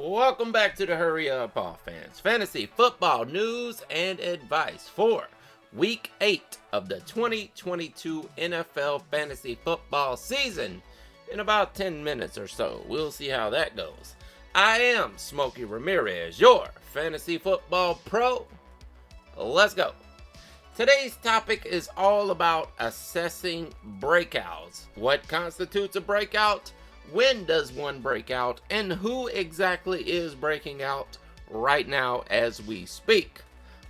Welcome back to the Hurry Up Offense. Fantasy football news and advice for Week 8 of the 2022 NFL Fantasy Football season in about 10 minutes or so. We'll see how that goes. I am Smokey Rameriz, your fantasy football pro. Let's go. Today's topic is all about assessing breakouts. What constitutes a breakout? When does one break out? And who exactly is breaking out right now as we speak?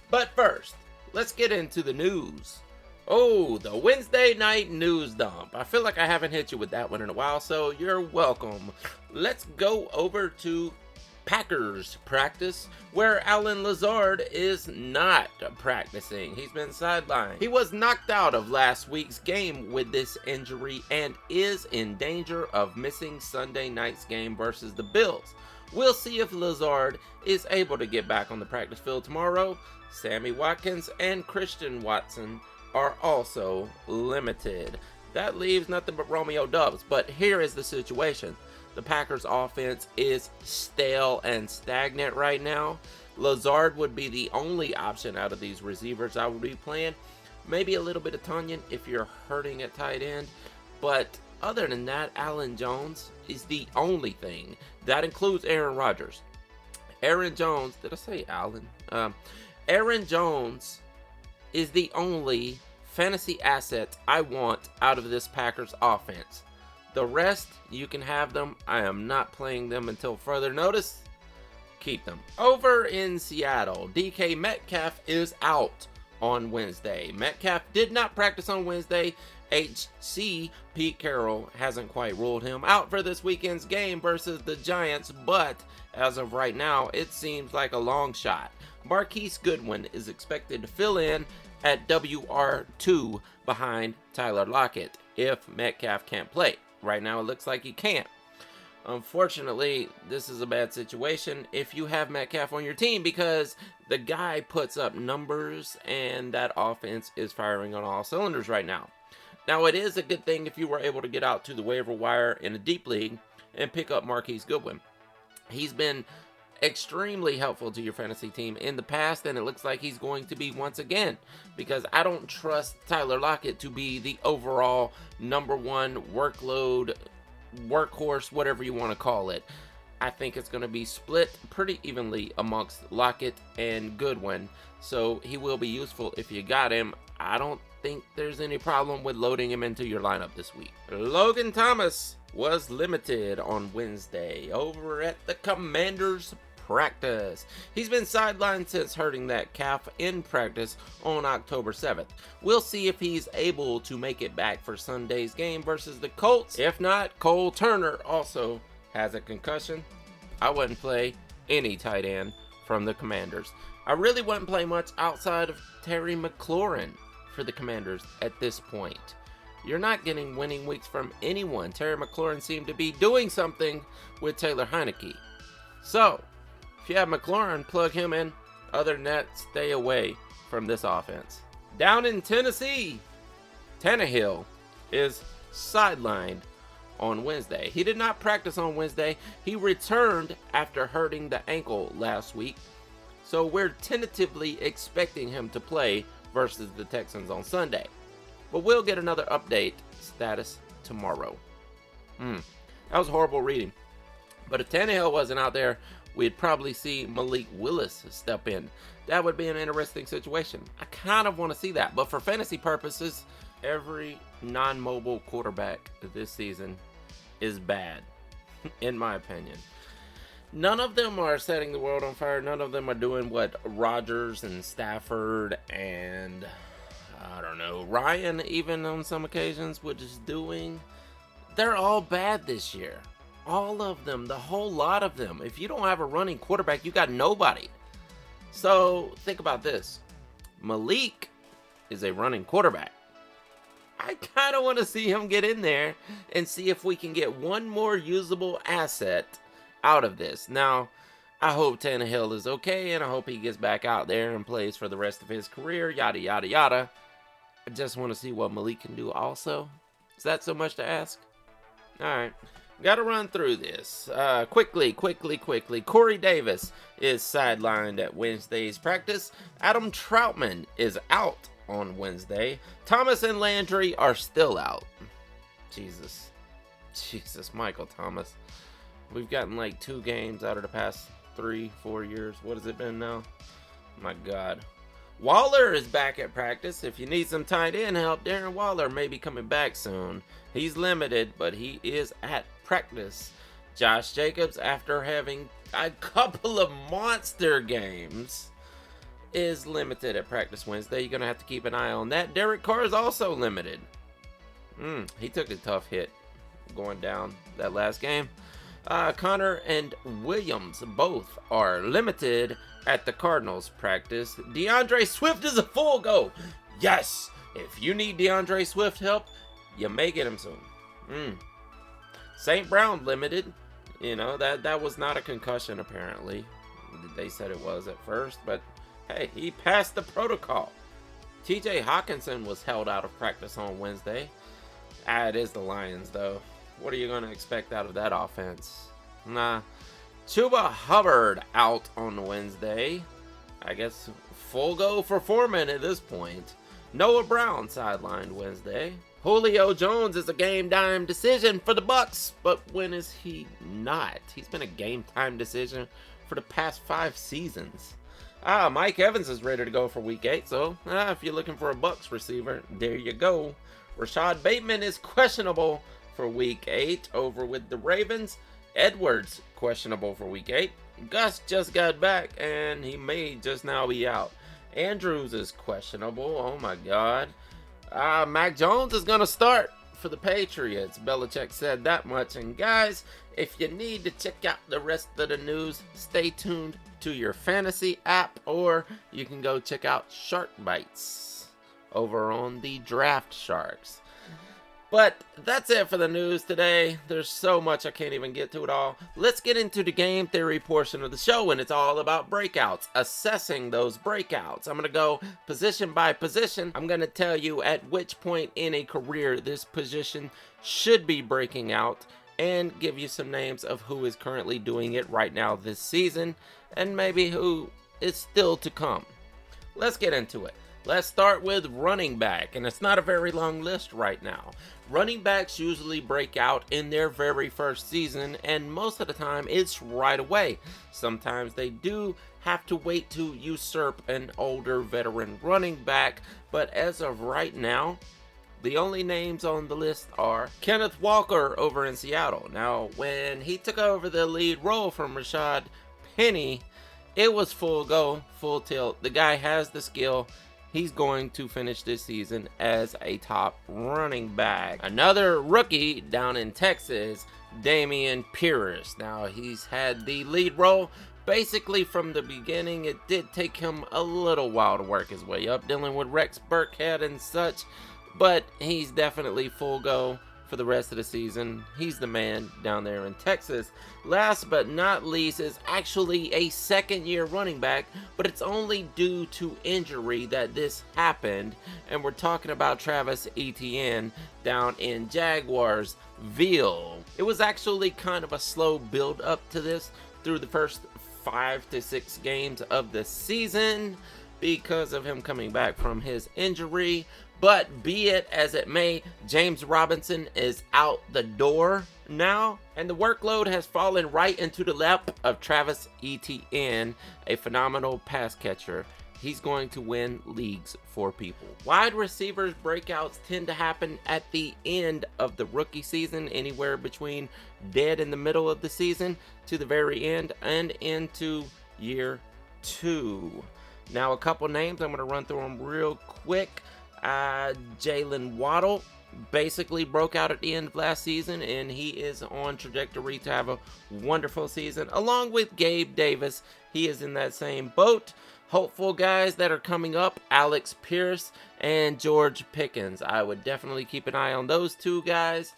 But first, let's get into the news. Oh, the Wednesday night news dump. I feel like I haven't hit you with that one in a while, so you're welcome. Let's go over to Packers practice, where Allen Lazard is not practicing. He's been sidelined. He was knocked out of last week's game with this injury and is in danger of missing Sunday night's game versus the Bills. We'll see if Lazard is able to get back on the practice field tomorrow. Sammy Watkins and Christian Watson are also limited. That leaves nothing but Romeo Doubs, but here is the situation. The Packers offense is stale and stagnant right now. Lazard would be the only option out of these receivers I would be playing. Maybe a little bit of Tonyan if you're hurting at tight end. But other than that, Aaron Jones is the only thing. That includes Aaron Rodgers. Aaron Jones, did I say Allen? Aaron Jones is the only fantasy asset I want out of this Packers offense. The rest, you can have them. I am not playing them until further notice. Keep them. Over in Seattle, DK Metcalf is out on Wednesday. Metcalf did not practice on Wednesday. HC Pete Carroll hasn't quite ruled him out for this weekend's game versus the Giants, but as of right now, it seems like a long shot. Marquise Goodwin is expected to fill in at WR2 behind Tyler Lockett if Metcalf can't play. Right now, it looks like he can't. Unfortunately, this is a bad situation if you have Metcalf on your team because the guy puts up numbers and that offense is firing on all cylinders right now. Now, it is a good thing if you were able to get out to the waiver wire in a deep league and pick up Marquise Goodwin. He's been extremely helpful to your fantasy team in the past, and it looks like he's going to be once again, because I don't trust Tyler Lockett to be the overall number one workload, workhorse, whatever you want to call it. I think it's going to be split pretty evenly amongst Lockett and Goodwin, so he will be useful if you got him. I don't think there's any problem with loading him into your lineup this week. Logan Thomas was limited on Wednesday over at the Commanders practice. He's been sidelined since hurting that calf in practice on October 7th. We'll see if he's able to make it back for Sunday's game versus the Colts. If not, Cole Turner also has a concussion. I wouldn't play any tight end from the Commanders. I really wouldn't play much outside of Terry McLaurin for the Commanders at this point. You're not getting winning weeks from anyone. Terry McLaurin seemed to be doing something with Taylor Heineke. So, if you have McLaurin, plug him in. Other than that, stay away from this offense. Down in Tennessee, Tannehill is sidelined on Wednesday. He did not practice on Wednesday. He returned after hurting the ankle last week. So we're tentatively expecting him to play versus the Texans on Sunday. But we'll get another update status tomorrow. That was horrible reading. But if Tannehill wasn't out there, we'd probably see Malik Willis step in. That would be an interesting situation. I kind of want to see that. But for fantasy purposes, every non-mobile quarterback this season is bad, in my opinion. None of them are setting the world on fire. None of them are doing what Rodgers and Stafford and I don't know, Ryan even on some occasions was just doing. They're all bad this year. All of them, the whole lot of them. If you don't have a running quarterback, you got nobody. So think about this. Malik is a running quarterback. I kind of want to see him get in there and see if we can get one more usable asset out of this. Now, I hope Tannehill is okay, and I hope he gets back out there and plays for the rest of his career, yada, yada, yada. I just want to see what Malik can do also. Is that so much to ask? All right. Got to run through this. Quickly. Corey Davis is sidelined at Wednesday's practice. Adam Troutman is out on Wednesday. Thomas and Landry are still out. Jesus, Michael Thomas. We've gotten like 2 games out of the past 3-4 years. What has it been now? My God. Waller is back at practice. If you need some tight end help, Darren Waller may be coming back soon. He's limited, but he is at practice. Josh Jacobs, after having a couple of monster games, is limited at practice Wednesday. You're going to have to keep an eye on that. Derek Carr is also limited. He took a tough hit going down that last game. Connor and Williams both are limited at the Cardinals practice. DeAndre Swift is a full go. Yes, if you need DeAndre Swift help, you may get him soon. St. Brown limited. You know, that was not a concussion apparently. They said it was at first, but hey, he passed the protocol. TJ Hawkinson was held out of practice on Wednesday. It is the Lions though. What are you going to expect out of that offense? Nah. Chuba Hubbard out on Wednesday. I guess full go for Foreman at this point. Noah Brown sidelined Wednesday. Julio Jones is a game-time decision for the Bucs, but when is he not? He's been a game-time decision for the past 5 seasons. Mike Evans is ready to go for Week 8, so if you're looking for a Bucs receiver, there you go. Rashad Bateman is questionable for Week 8 over with the Ravens. Edwards questionable for Week 8. Gus just got back and he may just now be out. Andrews is questionable. Oh my God. Mac Jones is going to start for the Patriots. Belichick said that much. And guys, if you need to check out the rest of the news, stay tuned to your fantasy app, or you can go check out Shark Bites over on the Draft Sharks. But that's it for the news today. There's so much I can't even get to it all. Let's get into the game theory portion of the show, and it's all about breakouts, assessing those breakouts. I'm going to go position by position. I'm going to tell you at which point in a career this position should be breaking out, and give you some names of who is currently doing it right now this season, and maybe who is still to come. Let's get into it. Let's start with running back, and it's not a very long list right now. Running backs usually break out in their very first season, and most of the time it's right away. Sometimes they do have to wait to usurp an older veteran running back, but as of right now, the only names on the list are Kenneth Walker over in Seattle. Now, when he took over the lead role from Rashad Penny, it was full go, full tilt. The guy has the skill. He's going to finish this season as a top running back. Another rookie down in Texas, Dameon Pierce. Now, he's had the lead role basically from the beginning. It did take him a little while to work his way up, dealing with Rex Burkhead and such, but he's definitely full go for the rest of the season. He's the man down there in Texas. Last but not least is actually a second-year running back, but it's only due to injury that this happened, and we're talking about Travis Etienne down in Jaguarsville. It was actually kind of a slow build up to this through the first 5 to 6 games of the season because of him coming back from his injury. But be it as it may, James Robinson is out the door now, and the workload has fallen right into the lap of Travis Etienne, a phenomenal pass catcher. He's going to win leagues for people. Wide receivers breakouts tend to happen at the end of the rookie season, anywhere between dead in the middle of the season to the very end and into year 2. Now, a couple names, I'm going to run through them real quick. Jalen Waddle basically broke out at the end of last season, and he is on trajectory to have a wonderful season, along with Gabe Davis. He is in that same boat. Hopeful guys that are coming up, Alex Pierce and George Pickens. I would definitely keep an eye on those 2 guys.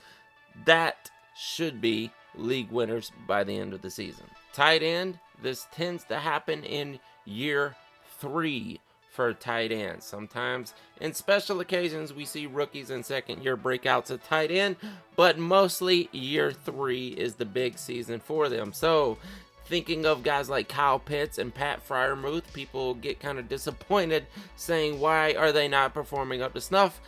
That should be league winners by the end of the season. Tight end, this tends to happen in year 3 for tight ends. Sometimes in special occasions we see rookies and second-year breakouts at tight end, but mostly year 3 is the big season for them. So thinking of guys like Kyle Pitts and Pat Freiermuth, people get kind of disappointed saying, why are they not performing up to snuff?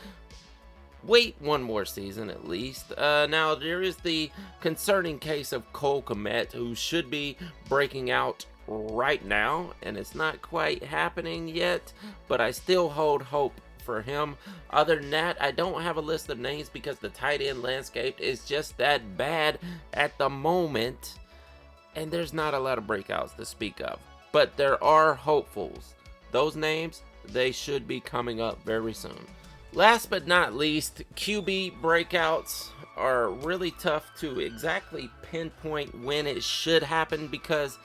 Wait one more season at least. Now, there is the concerning case of Cole Kmet, who should be breaking out right now, and it's not quite happening yet, but I still hold hope for him. Other than that, I don't have a list of names because the tight end landscape is just that bad at the moment, and there's not a lot of breakouts to speak of. But there are hopefuls. Those names, they should be coming up very soon. Last but not least, QB breakouts are really tough to exactly pinpoint when it should happen, because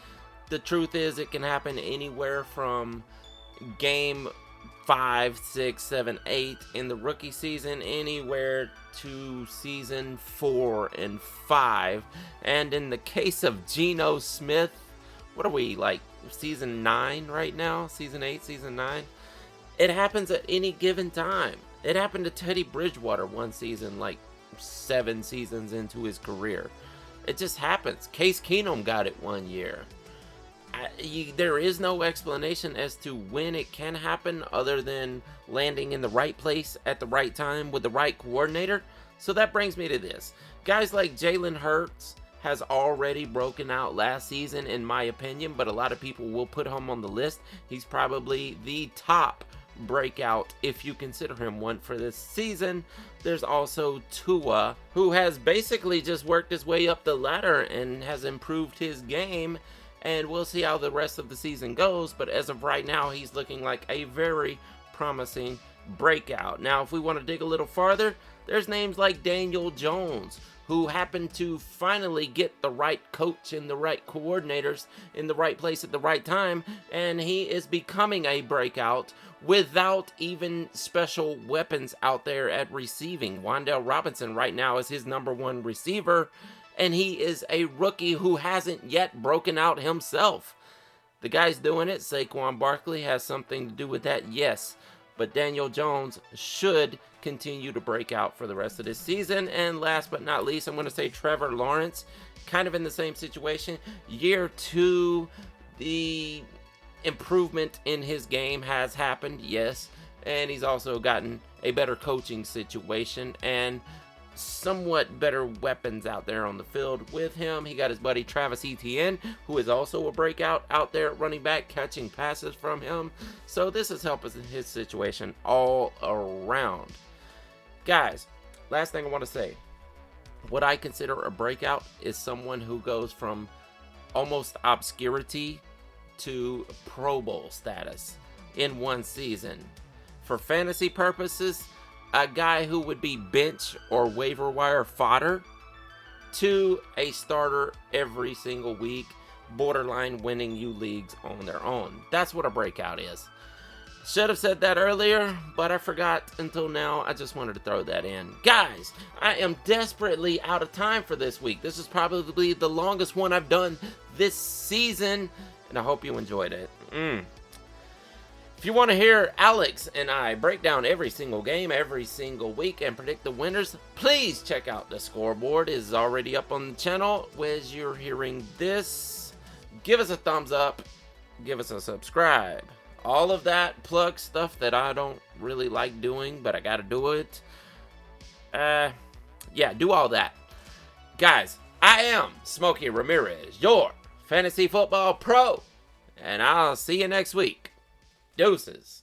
the truth is it can happen anywhere from game 5, 6, 7, 8 in the rookie season, anywhere to season 4 and 5. And in the case of Geno Smith, what are we, like season 9 right now? Season 8, season 9? It happens at any given time. It happened to Teddy Bridgewater one season, like 7 seasons into his career. It just happens. Case Keenum got it one year. There is no explanation as to when it can happen other than landing in the right place at the right time with the right coordinator. So that brings me to this. Guys like Jalen Hurts has already broken out last season, in my opinion, but a lot of people will put him on the list. He's probably the top breakout if you consider him one for this season. There's also Tua, who has basically just worked his way up the ladder and has improved his game. And we'll see how the rest of the season goes. But as of right now, he's looking like a very promising breakout. Now, if we want to dig a little farther, there's names like Daniel Jones, who happened to finally get the right coach and the right coordinators in the right place at the right time. And he is becoming a breakout without even special weapons out there at receiving. Wan'Dale Robinson right now is his #1 receiver. And he is a rookie who hasn't yet broken out himself. The guy's doing it. Saquon Barkley has something to do with that, yes. But Daniel Jones should continue to break out for the rest of this season. And last but not least, I'm going to say Trevor Lawrence, kind of in the same situation. Year 2, the improvement in his game has happened, yes. And he's also gotten a better coaching situation and somewhat better weapons out there on the field with him. He got his buddy Travis Etienne, who is also a breakout out there at running back, catching passes from him. So this is helping his situation all around. Guys, last thing I want to say. What I consider a breakout is someone who goes from almost obscurity to Pro Bowl status in one season. For fantasy purposes, a guy who would be bench or waiver wire fodder to a starter every single week, borderline winning you leagues on their own. That's what a breakout is. Should have said that earlier, but I forgot until now. I just wanted to throw that in. Guys, I am desperately out of time for this week. This is probably the longest one I've done this season, and I hope you enjoyed it. If you want to hear Alex and I break down every single game, every single week, and predict the winners, please check out the scoreboard. It is already up on the channel. As you're hearing this, give us a thumbs up, give us a subscribe. All of that plug stuff that I don't really like doing, but I got to do it. Yeah, do all that. Guys, I am Smokey Rameriz, your fantasy football pro, and I'll see you next week. Deuces.